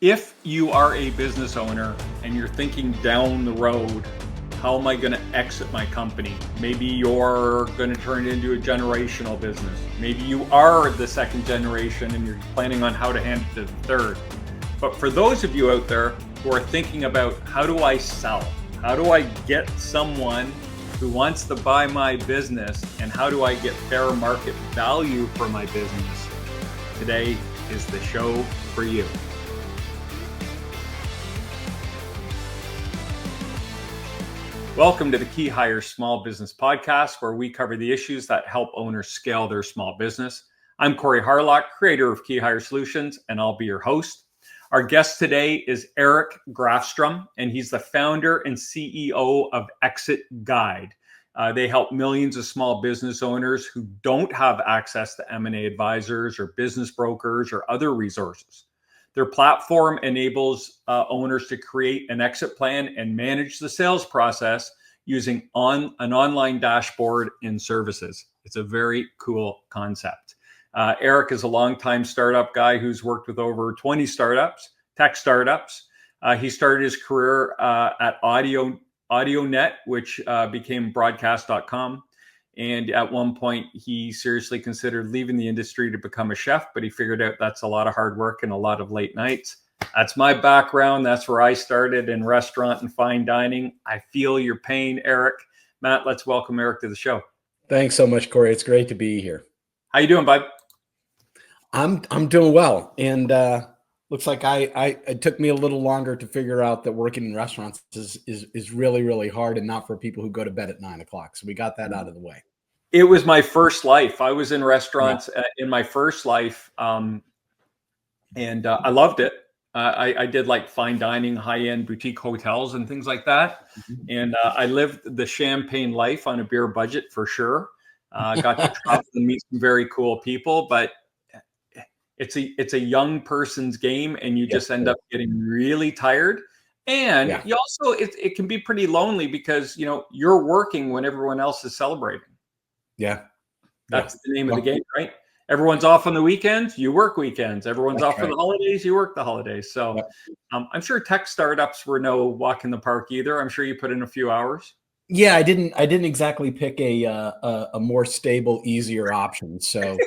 If you are a business owner and you're thinking down the road, how am I going to exit my company? Maybe you're going to turn it into a generational business. Maybe you are the second generation and you're planning on how to hand it to the third. But for those of you out there who are thinking about how do I sell? How do I get someone who wants to buy my business, and how do I get fair market value for my business? Today is the show for you. Welcome to the KeyHire Small Business Podcast, where we cover the issues that help owners scale their small business. I'm Corey Harlock, creator of KeyHire Solutions, and I'll be your host. Our guest today is Eric Grafstrom, and he's the founder and CEO of ExitGuide. They help millions of small business owners who don't have access to M&A advisors or business brokers or other resources. Their platform enables owners to create an exit plan and manage the sales process using an online dashboard and services. It's a very cool concept. Eric is a longtime startup guy who's worked with over 20 startups, tech startups. He started his career at AudioNet, which became broadcast.com. And at one point, he seriously considered leaving the industry to become a chef, but he figured out that's a lot of hard work and a lot of late nights. That's my background. That's where I started, in restaurant and fine dining. I feel your pain, Eric. Matt, let's welcome Eric to the show. Thanks so much, Corey. It's great to be here. How you doing, bud? I'm doing well, and looks like it took me a little longer to figure out that working in restaurants is really, really hard, and not for people who go to bed at 9 o'clock. So we got that out of the way. It was my first life. I was in restaurants in my first life, and I loved it. I did like fine dining, high-end boutique hotels and things like that. And I lived the champagne life on a beer budget for sure. Got to travel and meet some very cool people, but it's a young person's game, and you just end up getting really tired. And you also, it can be pretty lonely because, you're working when everyone else is celebrating. Yeah. That's the name of the game, right? Everyone's off on the weekends, you work weekends. Everyone's off for the holidays, you work the holidays. So I'm sure tech startups were no walk in the park either. I'm sure you put in a few hours. Yeah, I didn't exactly pick a more stable, easier option. So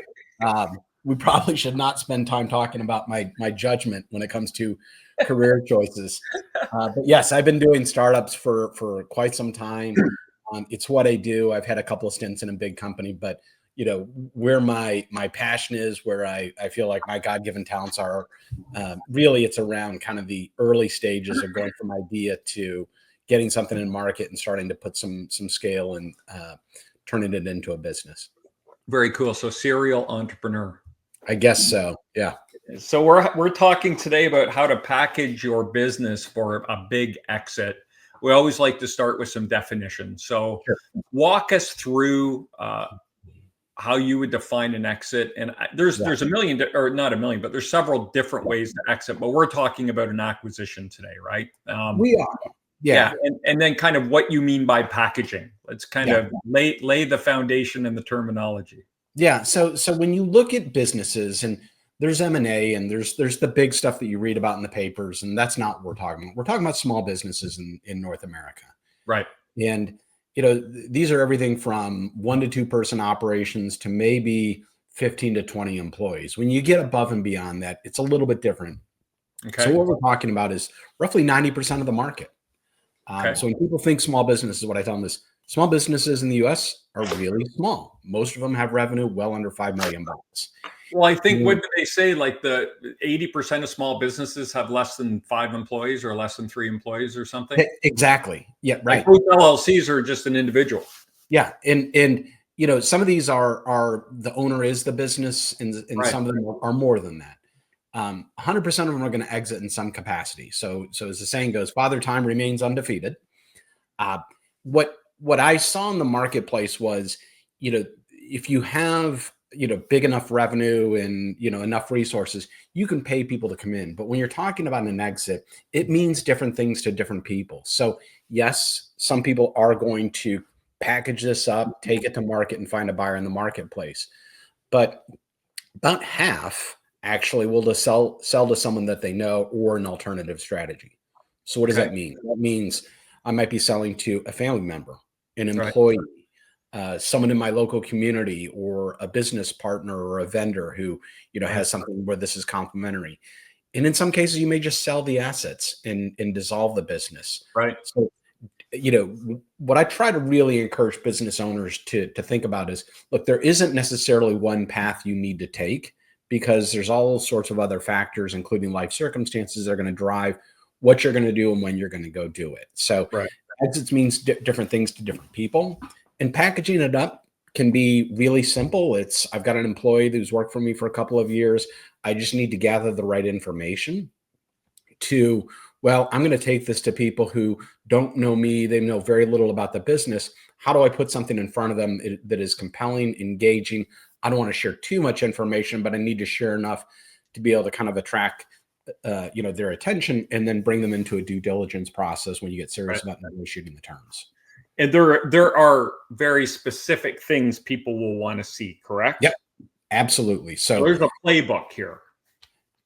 we probably should not spend time talking about my judgment when it comes to career choices. But yes, I've been doing startups for quite some time. It's what I do. I've had a couple of stints in a big company, but where my passion is, where I feel like my God-given talents are, really it's around kind of the early stages of going from idea to getting something in market and starting to put some scale and turning it into a business. Very cool. So serial entrepreneur. I guess so. Yeah. So we're talking today about how to package your business for a big exit. We always like to start with some definitions. So walk us through how you would define an exit. And there's a million, or not a million, but there's several different ways to exit. But we're talking about an acquisition today, right? We are. Yeah. And then kind of what you mean by packaging. Let's kind of lay the foundation and the terminology. Yeah. So when you look at businesses, and there's M&A, and there's the big stuff that you read about in the papers, and that's not what we're talking about. We're talking about small businesses in North America. Right. And, these are everything from 1 to 2 person operations to maybe 15 to 20 employees. When you get above and beyond that, it's a little bit different. Okay. So what we're talking about is roughly 90% of the market. So when people think small businesses, what I tell them is small businesses in the US are really small. Most of them have revenue well under $5 million. Well, I think, what do they say? Like the 80% of small businesses have less than 5 employees or less than 3 employees or something. Exactly. Yeah. Right. Like LLCs are just an individual. Yeah. And some of these are the owner is the business, and some of them are more than that. 100% of them are going to exit in some capacity. So as the saying goes, Father Time remains undefeated. What I saw in the marketplace was, if you have big enough revenue and enough resources, you can pay people to come in. But when you're talking about an exit, it means different things to different people. So yes, some people are going to package this up, take it to market, and find a buyer in the marketplace. But about half actually will to sell to someone that they know or an alternative strategy. So what does Okay. that mean? That means I might be selling to a family member, an Right. employee, someone in my local community, or a business partner or a vendor who, Right. has something where this is complementary. And in some cases, you may just sell the assets and dissolve the business. Right. So, what I try to really encourage business owners to think about is, look, there isn't necessarily one path you need to take, because there's all sorts of other factors, including life circumstances, that are going to drive what you're going to do and when you're going to go do it. So Right. exits means different things to different people, and packaging it up can be really simple. I've got an employee who's worked for me for a couple of years. I just need to gather the right information to, well, I'm going to take this to people who don't know me. They know very little about the business. How do I put something in front of them that is compelling, engaging? I don't want to share too much information, but I need to share enough to be able to kind of attract their attention, and then bring them into a due diligence process when you get serious about negotiating the terms. And there are very specific things people will want to see, correct? Yep, absolutely. So there's a playbook here.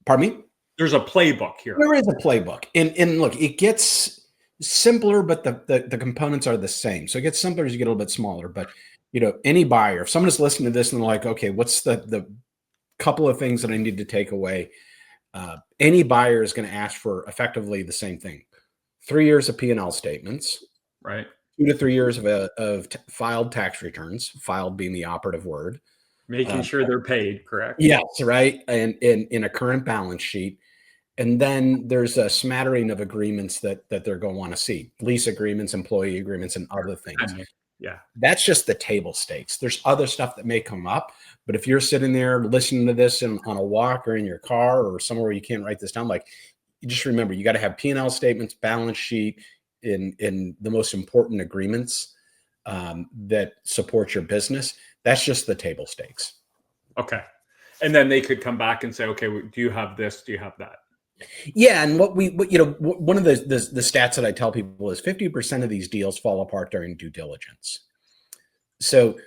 Pardon me? There's a playbook here. There is a playbook. And look, it gets simpler, but the components are the same. So it gets simpler as you get a little bit smaller. But any buyer, if someone is listening to this and they're like, okay, what's the couple of things that I need to take away? Any buyer is going to ask for effectively the same thing: 3 years of P&L statements, right? 2 to 3 years of filed tax returns, filed being the operative word. Making sure they're paid, correct? Yes, right. And in a current balance sheet. And then there's a smattering of agreements that they're going to want to see: lease agreements, employee agreements, and other things. Yeah. That's just the table stakes. There's other stuff that may come up, but if you're sitting there listening to this on a walk or in your car or somewhere where you can't write this down, like, you just remember, you got to have P&L statements, balance sheet, in the most important agreements that support your business. That's just the table stakes. Okay. And then they could come back and say, okay, do you have this? Do you have that? Yeah. And one of the stats that I tell people is 50% of these deals fall apart during due diligence. So,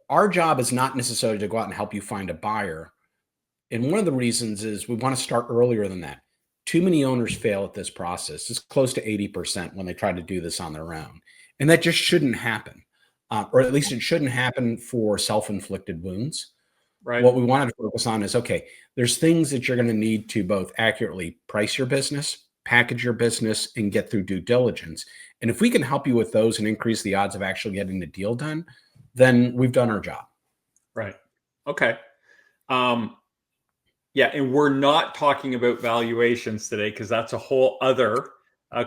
our job is not necessarily to go out and help you find a buyer. And one of the reasons is we want to start earlier than that. Too many owners fail at this process. It's close to 80% when they try to do this on their own. And that just shouldn't happen. Or at least it shouldn't happen for self-inflicted wounds. Right. What we wanted to focus on is, okay, there's things that you're going to need to both accurately price your business, package your business, and get through due diligence. And if we can help you with those and increase the odds of actually getting the deal done, then we've done our job. Right. Okay. Yeah. And we're not talking about valuations today, because that's a whole other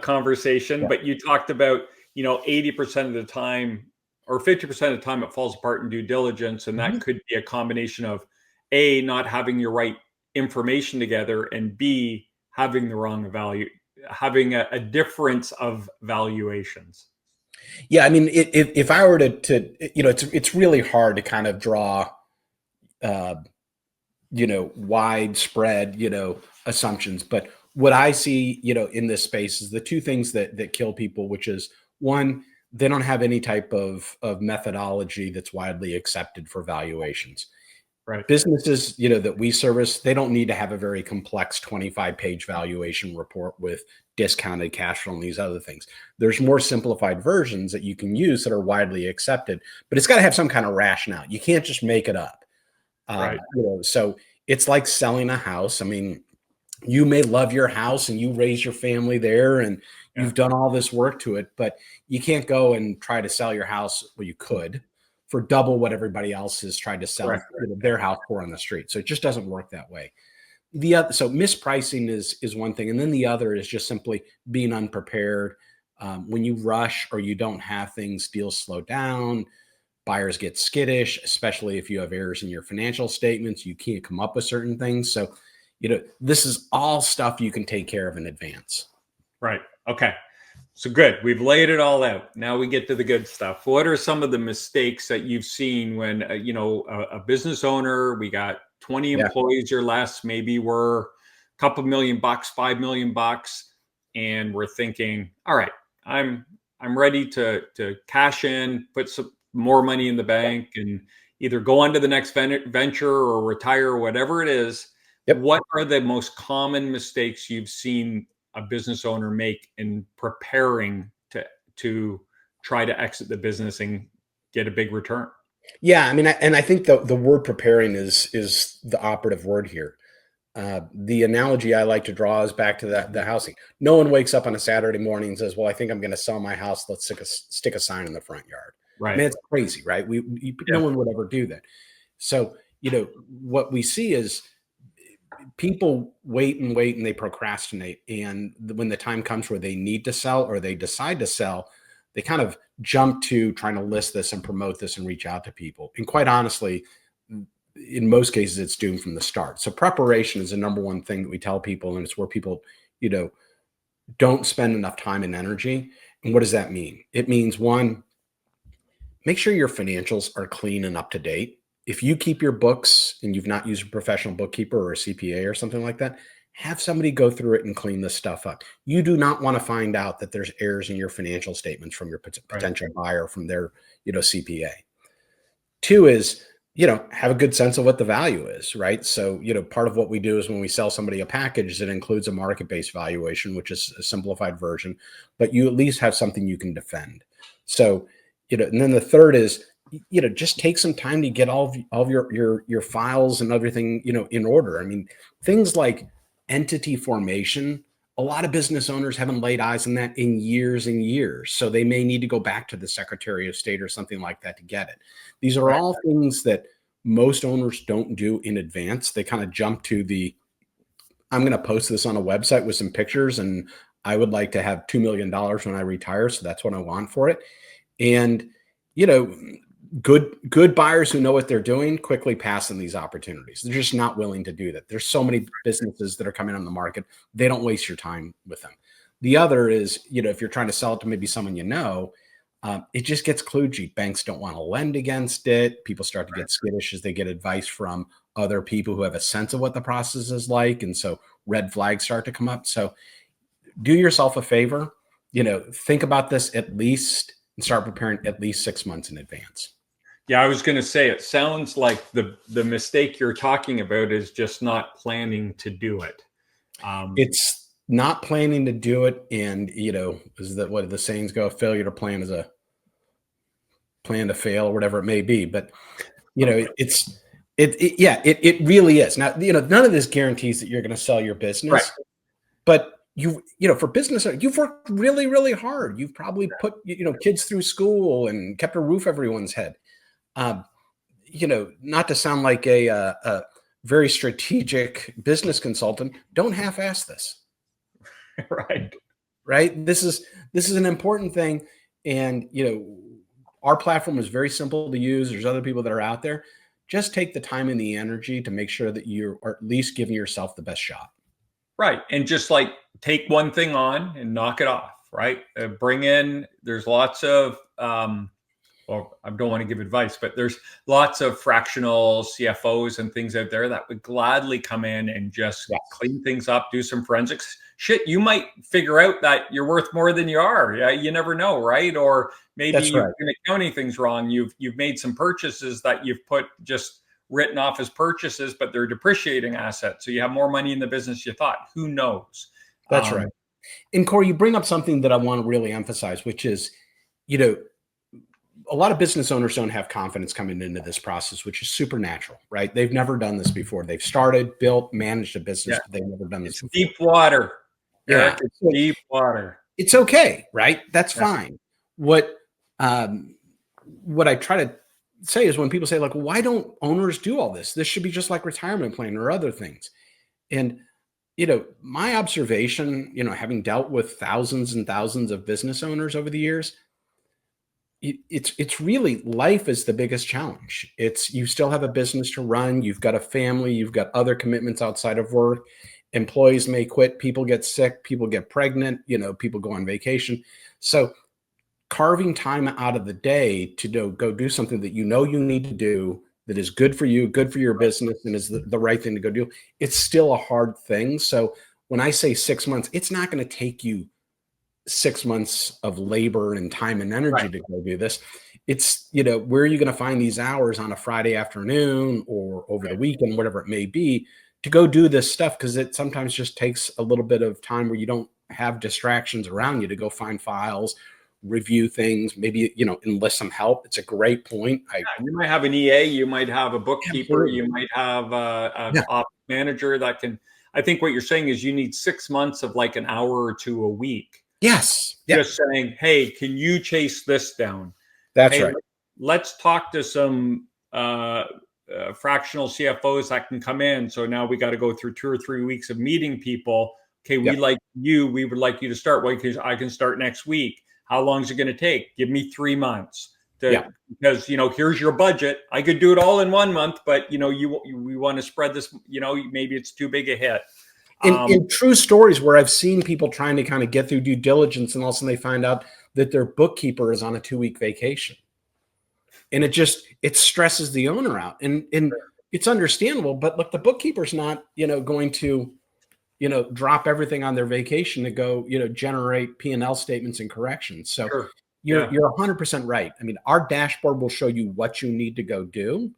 conversation. Yeah. But you talked about, 80% of the time or 50% of the time it falls apart in due diligence. And that could be a combination of A, not having your right information together, and B, having the wrong value, having a difference of valuations. Yeah. I mean, if I were to it's really hard to kind of draw, widespread, assumptions. But what I see, in this space is the two things that kill people, which is, one, they don't have any type of methodology that's widely accepted for valuations. Right. Businesses, that we service, they don't need to have a very complex 25-page valuation report with discounted cash flow and these other things. There's more simplified versions that you can use that are widely accepted, but it's got to have some kind of rationale. You can't just make it up. Right. So it's like selling a house. I mean, you may love your house and you raise your family there and you've done all this work to it, but you can't go and try to sell your house. Well, you could, for double what everybody else has tried to sell their house for on the street. So it just doesn't work that way. So mispricing is one thing. And then the other is just simply being unprepared. When you rush or you don't have things, deals slow down. Buyers get skittish, especially if you have errors in your financial statements. You can't come up with certain things. So, this is all stuff you can take care of in advance. Right. Okay. So good. We've laid it all out. Now we get to the good stuff. What are some of the mistakes that you've seen when, a business owner, we got 20 employees or less, maybe we're a couple $1 million, $5 million, and we're thinking, all right, I'm ready to cash in, put some more money in the bank, and either go on to the next venture or retire or whatever it is, what are the most common mistakes you've seen a business owner make in preparing to try to exit the business and get a big return? Yeah, I mean, I think the word preparing is the operative word here. The analogy I like to draw is back to the housing. No one wakes up on a Saturday morning and says, "Well, I think I'm going to sell my house. Let's stick a sign in the front yard." Right. I mean, it's crazy, right? No one would ever do that. So, what we see is people wait and they procrastinate. And when the time comes where they need to sell or they decide to sell, they kind of jump to trying to list this and promote this and reach out to people. And quite honestly, in most cases, it's doomed from the start. So preparation is the number one thing that we tell people. And it's where people, don't spend enough time and energy. And what does that mean? It means, one, make sure your financials are clean and up to date. If you keep your books and you've not used a professional bookkeeper or a CPA or something like that, have somebody go through it and clean this stuff up. You do not want to find out that there's errors in your financial statements from your potential buyer, from their, CPA. Two is, have a good sense of what the value is, right? So, part of what we do is when we sell somebody a package that includes a market-based valuation, which is a simplified version, but you at least have something you can defend. So, and then the third is, just take some time to get all of your files and everything, in order. I mean, things like entity formation, a lot of business owners haven't laid eyes on that in years and years. So they may need to go back to the Secretary of State or something like that to get it. These are all things that most owners don't do in advance. They kind of jump to I'm going to post this on a website with some pictures and I would like to have $2 million when I retire. So that's what I want for it. And, good buyers who know what they're doing quickly pass on these opportunities. They're just not willing to do that. There's so many businesses that are coming on the market. They don't waste your time with them. The other is, if you're trying to sell it to maybe someone it just gets kludgy. Banks don't want to lend against it. People start to get skittish as they get advice from other people who have a sense of what the process is like. And so red flags start to come up. So do yourself a favor, think about this at least and start preparing at least 6 months in advance. Yeah, I was going to say, it sounds like the mistake you're talking about is just not planning to do it. It's not planning to do it. And, is that what the sayings go? Failure to plan is a plan to fail, or whatever it may be. But, it really is. Now, none of this guarantees that you're going to sell your business, right. But for business, you've worked really, really hard. You've probably put, kids through school and kept a roof over everyone's head. Not to sound like a very strategic business consultant, don't half-ass this. Right. This is an important thing. And, our platform is very simple to use. There's other people that are out there. Just take the time and the energy to make sure that you are at least giving yourself the best shot. Right. And just like take one thing on and knock it off, right? There's lots of, well, I don't want to give advice, but there's lots of fractional CFOs and things out there that would gladly come in and just clean things up, do some forensics. Shit, you might figure out that you're worth more than you are. Yeah, you never know, right? Or maybe you've been accounting things wrong. You've made some purchases that you've just written off as purchases, but they're depreciating assets. So you have more money in the business you thought. Who knows? That's right. And Corey, you bring up something that I want to really emphasize, which is, a lot of business owners don't have confidence coming into this process, which is supernatural, right? They've never done this before. They've started, built, managed a business, but they've never done this before. Deep water. Yeah. It's deep water. It's okay, right? That's fine. What I try to say is when people say, like, why don't owners do all this? This should be just like retirement plan or other things. And, my observation, having dealt with thousands and thousands of business owners over the years, it's really, life is the biggest challenge. You still have a business to run. You've got a family. You've got other commitments outside of work. Employees may quit. People get sick. People get pregnant. People go on vacation. So carving time out of the day to go do something that you need to do that is good for you, good for your business, and is the right thing to go do, it's still a hard thing. So when I say 6 months, it's not going to take you 6 months of labor and time and energy to go do this. It's, where are you going to find these hours on a Friday afternoon or over the weekend, whatever it may be, to go do this stuff? Because it sometimes just takes a little bit of time where you don't have distractions around you to go find files, review things, maybe, enlist some help. It's a great point. You might have an EA, you might have a bookkeeper, Absolutely. you might have a ops manager that can. I think what you're saying is you need 6 months of like an hour or two a week. Yes. Just saying, hey, can you chase this down? That's right. Let's talk to some fractional CFOs that can come in. So now we got to go through 2 or 3 weeks of meeting people. Okay, we like you. We would like you to start. Well, because I can start next week. How long is it going to take? Give me 3 months. Because here's your budget. I could do it all in 1 month, but we want to spread this. Maybe it's too big a hit. In true stories where I've seen people trying to kind of get through due diligence, and all of a sudden they find out that their bookkeeper is on a 2-week vacation, and it stresses the owner out, and it's understandable. But look, the bookkeeper's not going to drop everything on their vacation to go generate P&L statements and corrections. So you're 100% right. I mean, our dashboard will show you what you need to go do.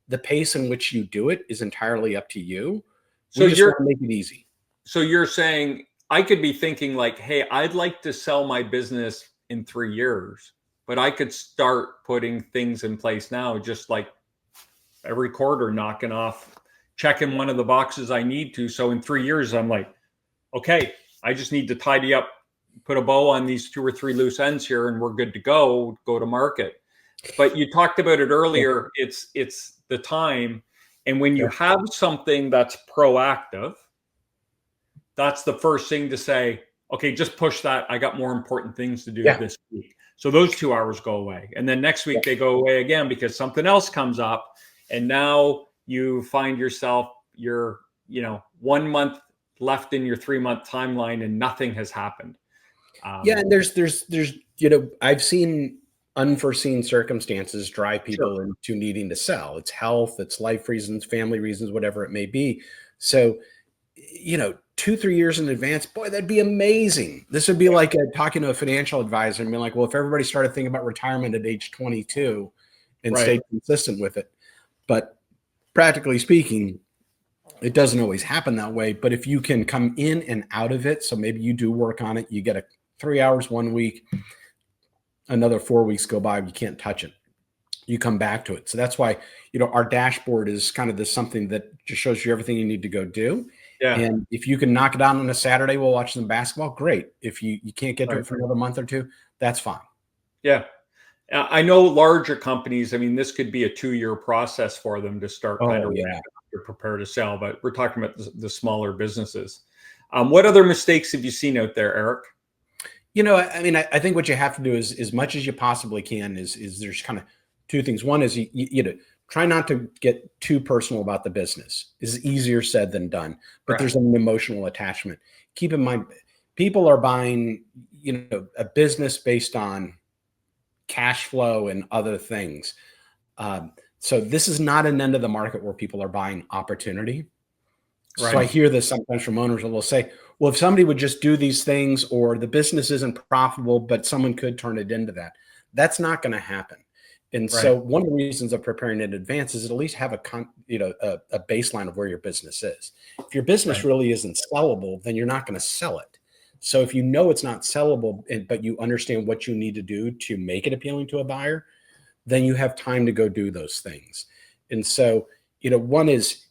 The pace in which you do it is entirely up to you. So you just want to make it easy. So you're saying I could be thinking like, hey, I'd like to sell my business in 3 years, but I could start putting things in place now, just like every quarter, knocking off, checking one of the boxes I need to. So in 3 years, I'm like, okay, I just need to tidy up, put a bow on these 2 or 3 loose ends here, and we're good to go to market. But you talked about it earlier. It's the time. And when you have something that's proactive, that's the first thing to say, okay, just push that. I got more important things to do this week. So those 2 hours go away. And then next week they go away again because something else comes up. And now you find yourself, you're 1 month left in your 3-month timeline and nothing has happened. And there's I've seen unforeseen circumstances drive people into needing to sell. It's health, it's life reasons, family reasons, whatever it may be. So, 2-3 years in advance, boy, that'd be amazing. This would be like talking to a financial advisor and being like, well, if everybody started thinking about retirement at age 22 and stayed consistent with it. But practically speaking, it doesn't always happen that way. But if you can come in and out of it, so maybe you do work on it, you get 3 hours 1 week, another 4 weeks go by, you can't touch it. You come back to it. So that's why, our dashboard is kind of something that just shows you everything you need to go do. Yeah. And if you can knock it out on a Saturday, we'll watch some basketball. Great. If you can't get to it for another month or two, that's fine. Yeah. I know larger companies, I mean, this could be a 2-year process for them to start to prepare to sell, but we're talking about the smaller businesses. What other mistakes have you seen out there, Eric? I think what you have to do is, as much as you possibly can, is there's kind of 2 things. One is you try not to get too personal about the business. It's easier said than done, but there's an emotional attachment. Keep in mind, people are buying, a business based on cash flow and other things. So this is not an end of the market where people are buying opportunity. Right. So I hear this sometimes from owners, and they'll say, well, if somebody would just do these things, or the business isn't profitable, but someone could turn it into that. That's not going to happen. And so one of the reasons of preparing in advance is at least have a baseline of where your business is. If your business really isn't sellable, then you're not going to sell it. So if it's not sellable, but you understand what you need to do to make it appealing to a buyer, then you have time to go do those things. And so, one is,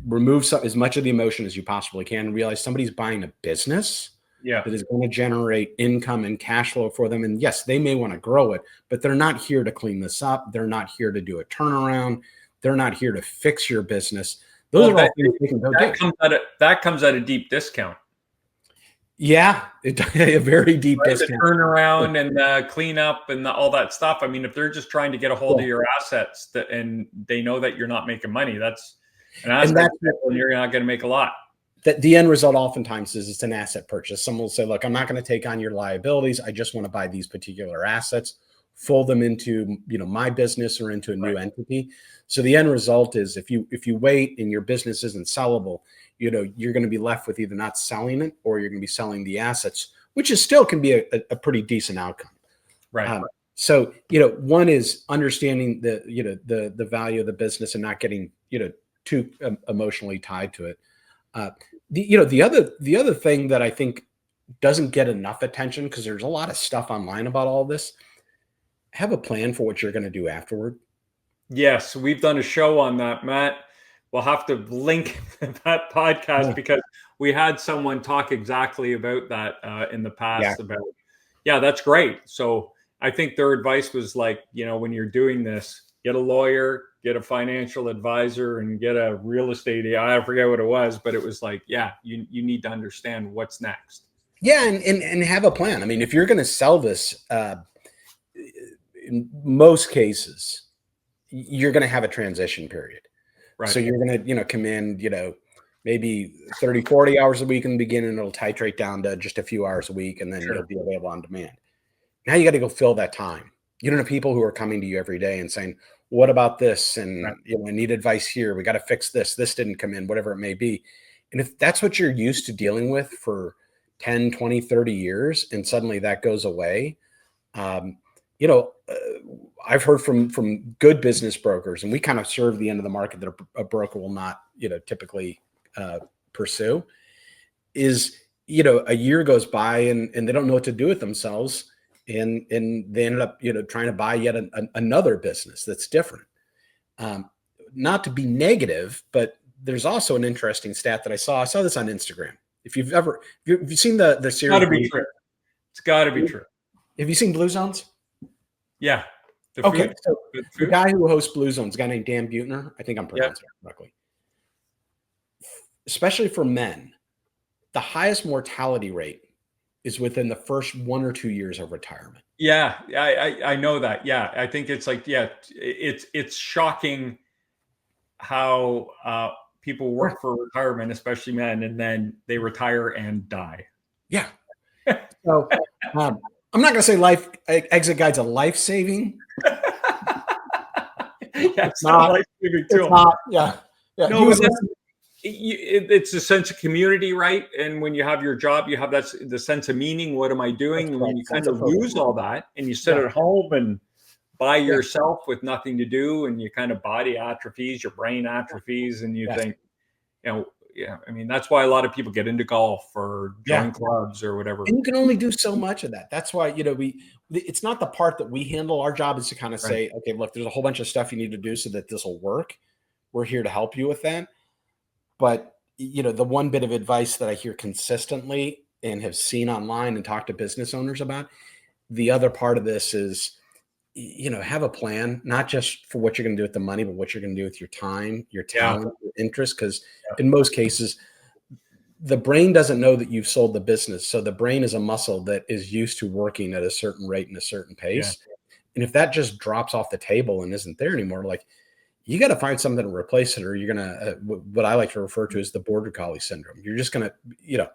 remove as much of the emotion as you possibly can and realize somebody's buying a business that is going to generate income and cash flow for them. And yes, they may want to grow it, but they're not here to clean this up. They're not here to do a turnaround. They're not here to fix your business. Those are all things they can go do. That comes at a deep discount. Yeah, a very deep discount. The turnaround and the cleanup and all that stuff. I mean, if they're just trying to get a hold of your assets and they know that you're not making money, that's an asset, and you're not going to make a lot. The end result oftentimes is it's an asset purchase. Someone will say, look, I'm not going to take on your liabilities. I just want to buy these particular assets, fold them into, my business or into a new entity. So the end result is if you wait and your business isn't sellable, you're going to be left with either not selling it or you're going to be selling the assets, which is still can be a pretty decent outcome. Right. So, one is understanding the value of the business and not getting, too emotionally tied to it. The other thing that I think doesn't get enough attention, because there's a lot of stuff online about all this, have a plan for what you're going to do afterward. Yes, we've done a show on that, Matt. We'll have to link that podcast because we had someone talk exactly about that in the past that's great. So I think their advice was like, when you're doing this, get a lawyer, get a financial advisor, and get a real estate. I forget what it was, but it was like, you need to understand what's next. Yeah. And have a plan. I mean, if you're going to sell this, in most cases, you're going to have a transition period. Right. So you're going to, come in, maybe 30, 40 hours a week in the beginning. It'll titrate down to just a few hours a week, and then you'll be available on demand. Now you got to go fill that time. You don't have people who are coming to you every day and saying, what about this? And, I need advice here. We got to fix this. This didn't come in, whatever it may be. And if that's what you're used to dealing with for 10, 20, 30 years, and suddenly that goes away, I've heard from good business brokers, and we kind of serve the end of the market that a broker will not, typically pursue, is, a year goes by and they don't know what to do with themselves. And they ended up, trying to buy yet another business that's different. Not to be negative, but there's also an interesting stat that I saw. I saw this on Instagram. If you've seen the series, it's got to be true. It's got to be true. Have you seen Blue Zones? Yeah. Okay. So the guy who hosts Blue Zones, a guy named Dan Buettner, I think I'm pronouncing it correctly. Especially for men, the highest mortality rate is within the first 1 or 2 years of retirement. Yeah, I know that. Yeah, I think it's like, it's shocking how people work for retirement, especially men, and then they retire and die. Yeah. So I'm not going to say ExitGuide's a life-saving. It's not life-saving too. It's not. Yeah. No, it's a sense of community, right? And when you have your job, you have the sense of meaning. What am I doing? And when you kind of lose all that, and you sit at home and by yourself with nothing to do, and you kind of body atrophies, your brain atrophies, and you think, I mean, that's why a lot of people get into golf or join clubs or whatever. And you can only do so much of that. That's why, it's not the part that we handle. Our job is to kind of say, okay, look, there's a whole bunch of stuff you need to do so that this will work. We're here to help you with that. But, the one bit of advice that I hear consistently and have seen online and talked to business owners about, the other part of this is, have a plan, not just for what you're going to do with the money, but what you're going to do with your time, your talent, your interest. Because in most cases, the brain doesn't know that you've sold the business. So the brain is a muscle that is used to working at a certain rate and a certain pace. Yeah. And if that just drops off the table and isn't there anymore, you got to find something to replace it, or you're going to, what I like to refer to as the border collie syndrome. You're just going to, you're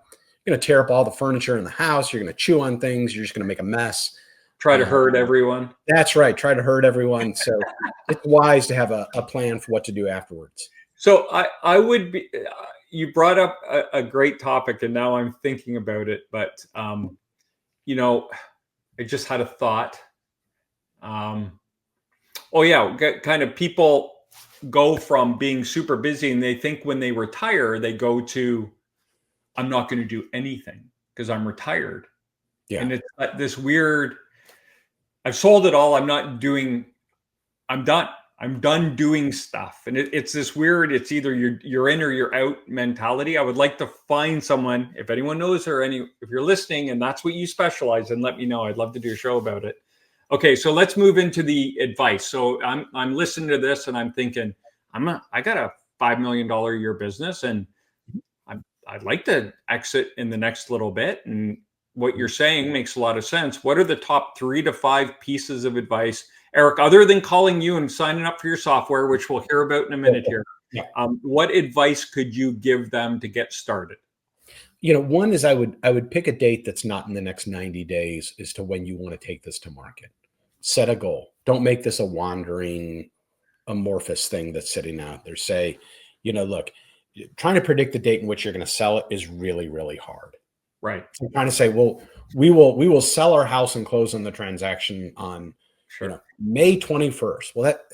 going to tear up all the furniture in the house. You're going to chew on things. You're just going to make a mess. Try to herd everyone. That's right. Try to herd everyone. So it's wise to have a plan for what to do afterwards. So I would be, you brought up a great topic, and now I'm thinking about it, but, I just had a thought. Kind of people go from being super busy, and they think when they retire, they go to, I'm not going to do anything because I'm retired. Yeah. And it's this weird, I've sold it all. I'm done. I'm done doing stuff. And it's this weird, it's either you're in or you're out mentality. I would like to find someone, if anyone knows if you're listening and that's what you specialize in, let me know. I'd love to do a show about it. Okay. So let's move into the advice. So I'm listening to this and I'm thinking, I got a $5 million a year business, and I'd like to exit in the next little bit. And what you're saying makes a lot of sense. What are the top 3 to 5 pieces of advice, Eric, other than calling you and signing up for your software, which we'll hear about in a minute here? Yeah. What advice could you give them to get started? One is I would pick a date that's not in the next 90 days as to when you want to take this to market. Set a goal. Don't make this a wandering, amorphous thing that's sitting out there. Say, look, trying to predict the date in which you're going to sell it is really, really hard. Right. I'm trying to say, well, we will sell our house and close on the transaction on, Sure. May 21st. Well, that,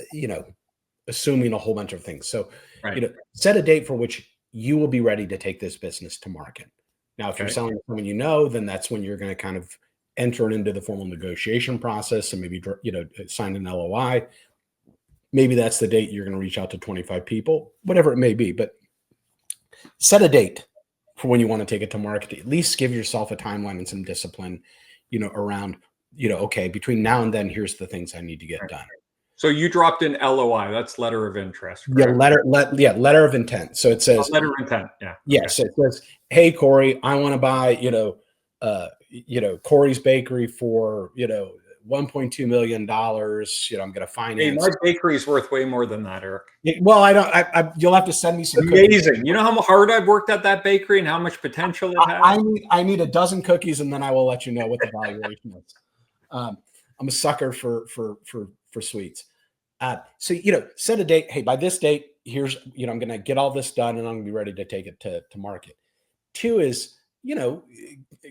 assuming a whole bunch of things. So, Right. set a date for which you will be ready to take this business to market. Now, if you're Okay. selling to someone, then that's when you're going to kind of enter into the formal negotiation process and maybe, sign an LOI. Maybe that's the date you're going to reach out to 25 people, whatever it may be, but set a date for when you want to take it to market. At least give yourself a timeline and some discipline, around, okay, between now and then, here's the things I need to get done. So you dropped in LOI. That's letter of interest. Correct? Yeah, letter of intent. So it says letter of intent. Yeah. Yes, okay. It says, hey, Corey, I want to buy, Corey's Bakery for, $1.2 million. I'm going to finance. Hey, my bakery is worth way more than that, Eric. Well, you'll have to send me some amazing cookies. You know how hard I've worked at that bakery and how much potential it has? I need a dozen cookies, and then I will let you know what the valuation is. I'm a sucker for sweets. So, set a date. Hey, by this date, here's, I'm going to get all this done and I'm going to be ready to take it to market. 2 is,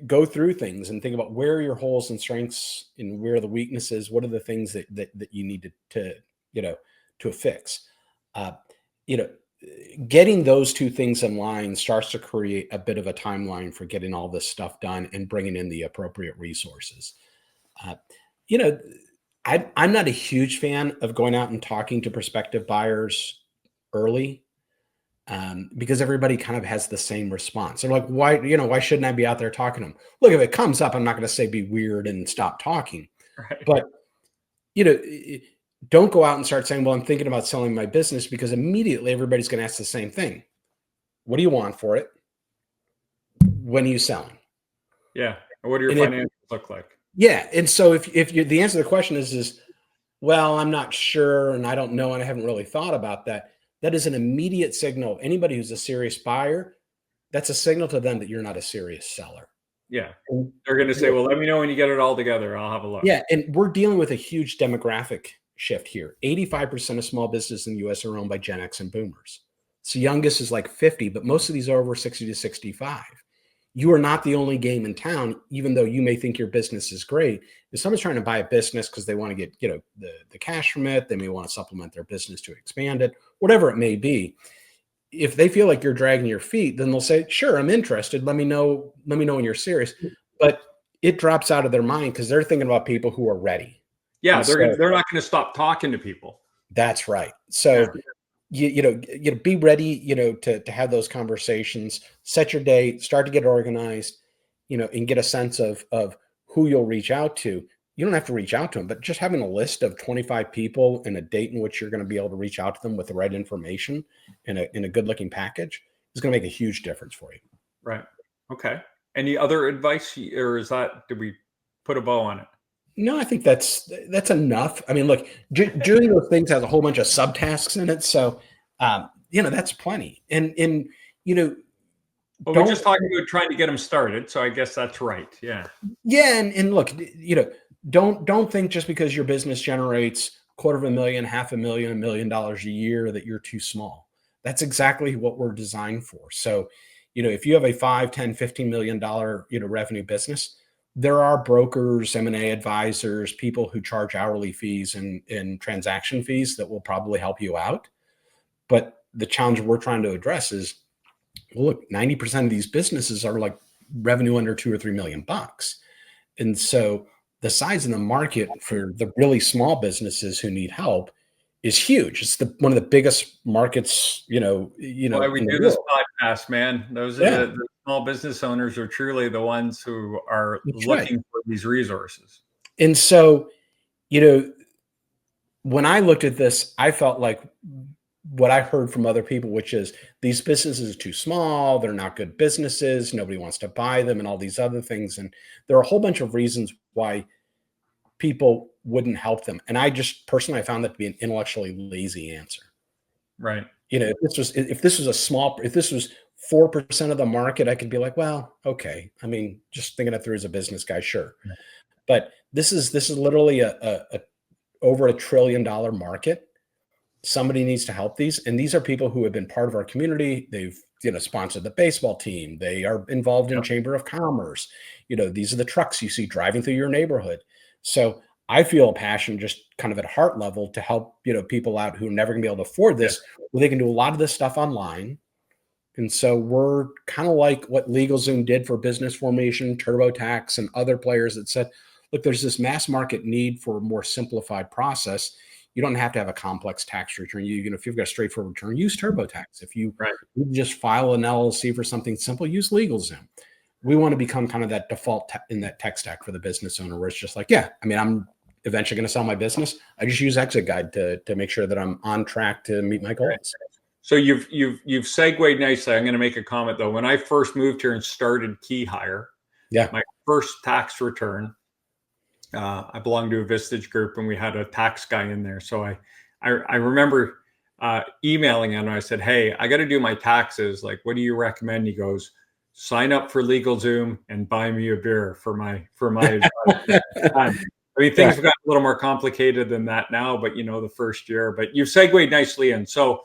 go through things and think about where are your holes and strengths and where are the weaknesses. What are the things that you need to fix? Getting those 2 things in line starts to create a bit of a timeline for getting all this stuff done and bringing in the appropriate resources. I'm not a huge fan of going out and talking to prospective buyers early, because everybody kind of has the same response. They're like, why shouldn't I be out there talking to them? Look, if it comes up, I'm not going to say be weird and stop talking. Right. But, don't go out and start saying, well, I'm thinking about selling my business, because immediately everybody's going to ask the same thing. What do you want for it? When are you selling? Yeah. What do your financials look like? Yeah. And so if you, the answer to the question is, well, I'm not sure, and I don't know, and I haven't really thought about that. That is an immediate signal. Anybody who's a serious buyer, that's a signal to them that you're not a serious seller. Yeah. They're going to say, well, let me know when you get it all together. I'll have a look. Yeah. And we're dealing with a huge demographic shift here. 85% of small business in the US are owned by Gen X and boomers. So youngest is like 50, but most of these are over 60 to 65. You are not the only game in town, even though you may think your business is great. If someone's trying to buy a business because they want to get, the cash from it, they may want to supplement their business to expand it, whatever it may be. If they feel like you're dragging your feet, then they'll say, sure, I'm interested. Let me know when you're serious. But it drops out of their mind because they're thinking about people who are ready. Yeah, they're not going to stop talking to people. That's right. So be ready, to have those conversations, set your date, start to get organized, and get a sense of who you'll reach out to. You don't have to reach out to them, but just having a list of 25 people and a date in which you're going to be able to reach out to them with the right information in a good looking package is going to make a huge difference for you. Right. Okay. Any other advice, or did we put a bow on it? No, I think that's enough. I mean, look, doing those things has a whole bunch of subtasks in it. So, that's plenty. And well, we're just talking about trying to get them started. So I guess that's right. Yeah. Yeah. And look, don't think just because your business generates $250,000, $500,000, $1 million a year that you're too small. That's exactly what we're designed for. So, if you have a $5, $10, $15 million, revenue business, there are brokers, M&A advisors, people who charge hourly fees and transaction fees that will probably help you out. But the challenge we're trying to address is, well, look, 90% of these businesses are like revenue under $2 or $3 million. And so the size of the market for the really small businesses who need help is huge. It's one of the biggest markets, Why we do this podcast, man. Those are the small business owners are truly the ones who are looking for these resources. And so, when I looked at this, I felt like what I heard from other people, which is these businesses are too small, they're not good businesses, nobody wants to buy them, and all these other things. And there are a whole bunch of reasons why people wouldn't help them. And I just personally, I found that to be an intellectually lazy answer. Right. If this was 4% of the market, I could be like, well, okay. I mean, just thinking it through as a business guy, sure. Yeah. But this is literally a over $1 trillion market. Somebody needs to help these. And these are people who have been part of our community. They've sponsor the baseball team. They are involved in Chamber of Commerce. These are the trucks you see driving through your neighborhood. So I feel a passion just kind of at heart level to help, people out who are never gonna be able to afford this, where they can do a lot of this stuff online. And so we're kind of like what LegalZoom did for business formation, TurboTax, and other players that said, look, there's this mass market need for a more simplified process. You don't have to have a complex tax return. If you've got a straightforward return, use TurboTax. If you just file an LLC for something simple, use LegalZoom. We want to become kind of that default in that tech stack for the business owner, where it's just like, I'm eventually going to sell my business. I just use ExitGuide to make sure that I'm on track to meet my goals. So you've segued nicely. I'm going to make a comment though. When I first moved here and started KeyHire, my first tax return, I belonged to a Vistage group and we had a tax guy in there. So I remember emailing him and I said, hey, I got to do my taxes. Like, what do you recommend? He goes, sign up for LegalZoom and buy me a beer for my time. I mean, things have gotten a little more complicated than that now, but the first year, but you segued nicely in. So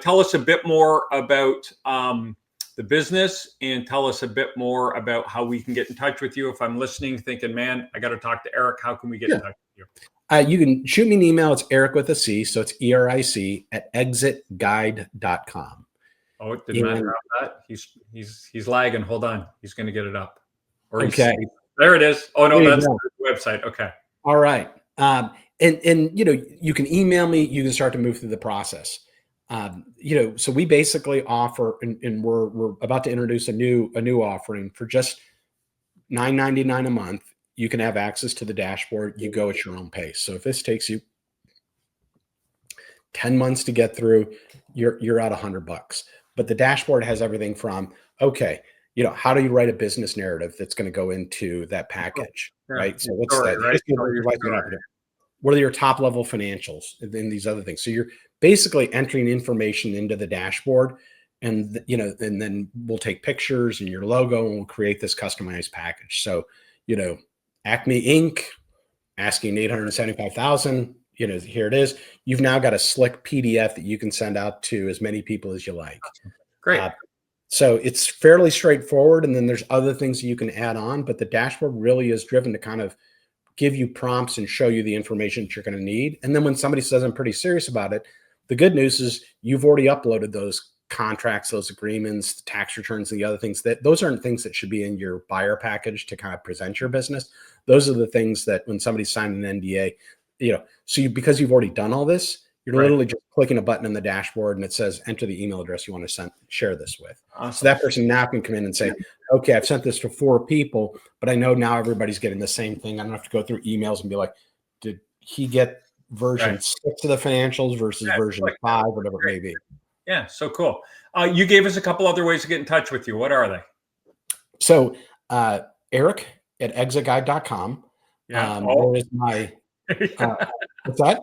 tell us a bit more about the business and tell us a bit more about how we can get in touch with you. If I'm listening, thinking, man, I got to talk to Eric. How can we get in touch with you? You can shoot me an email. It's Eric with a C. So it's ERIC at exitguide.com. Oh, it didn't matter about that. He's lagging. Hold on. He's going to get it up. Okay. There it is. Oh, no, that's the website. Okay. All right. And you can email me. You can start to move through the process. So we basically offer, and we're about to introduce a new offering for just $9.99 a month. You can have access to the dashboard. You go at your own pace. So if this takes you 10 months to get through, you're at $100. But the dashboard has everything from, how do you write a business narrative that's going to go into that package, right? So what's that? Right? What are your top level financials and these other things? So you're basically entering information into the dashboard, and then we'll take pictures and your logo and we'll create this customized package. So, Acme Inc. asking 875,000, here it is. You've now got a slick PDF that you can send out to as many people as you like. Great. So it's fairly straightforward. And then there's other things that you can add on, but the dashboard really is driven to kind of give you prompts and show you the information that you're going to need. And then when somebody says, I'm pretty serious about it, the good news is you've already uploaded those contracts, those agreements, the tax returns, and the other things. That those aren't things that should be in your buyer package to kind of present your business. Those are the things that when somebody's signed an NDA, because you've already done all this, you're literally just clicking a button in the dashboard and it says, enter the email address you want to share this with. Awesome. So that person now can come in and say, okay, I've sent this to 4 people, but I know now everybody's getting the same thing. I don't have to go through emails and be like, did he get version 6 of the financials versus version 5, whatever it may be. Yeah, so cool. You gave us a couple other ways to get in touch with you. What are they? So Eric at exitguide.com. There is my, what's that?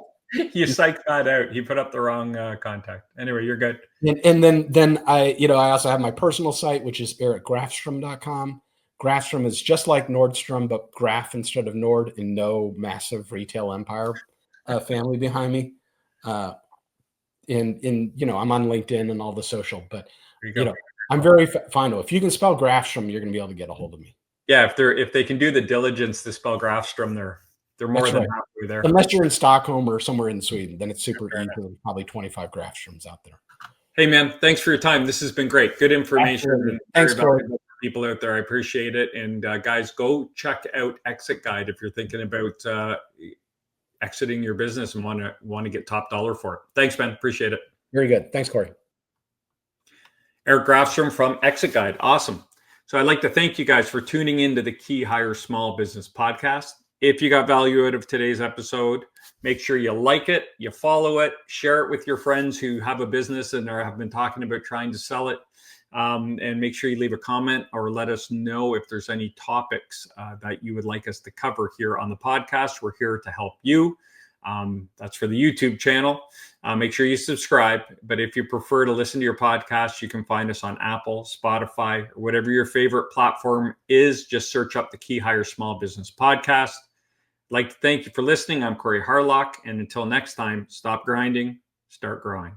You psyched that out. He put up the wrong contact. Anyway, you're good. And then I also have my personal site, which is ericgrafstrom.com. Grafstrom is just like Nordstrom, but Graf instead of Nord, and no massive retail empire family behind me. I'm on LinkedIn and all the social, but I'm very fine. If you can spell Grafstrom, you're going to be able to get a hold of me. Yeah, if they can do the diligence to spell Grafstrom, they're more than halfway there. Unless you're in Stockholm or somewhere in Sweden, then it's super easy. There's probably 25 Grafstroms out there. Hey man, thanks for your time. This has been great. Good information. And thanks for people out there. I appreciate it. And guys, go check out ExitGuide if you're thinking about exiting your business and want to get top dollar for it. Thanks, man. Appreciate it. Very good. Thanks, Corey. Eric Grafstrom from ExitGuide. Awesome. So I'd like to thank you guys for tuning into the KeyHire Small Business Podcast. If you got value out of today's episode, make sure you like it, you follow it, share it with your friends who have a business and have been talking about trying to sell it. And make sure you leave a comment or let us know if there's any topics that you would like us to cover here on the podcast. We're here to help you. That's for the YouTube channel. Make sure you subscribe. But if you prefer to listen to your podcast, you can find us on Apple, Spotify, or whatever your favorite platform is. Just search up the KeyHire Small Business Podcast. I'd like to thank you for listening. I'm Corey Harlock. And until next time, stop grinding, start growing.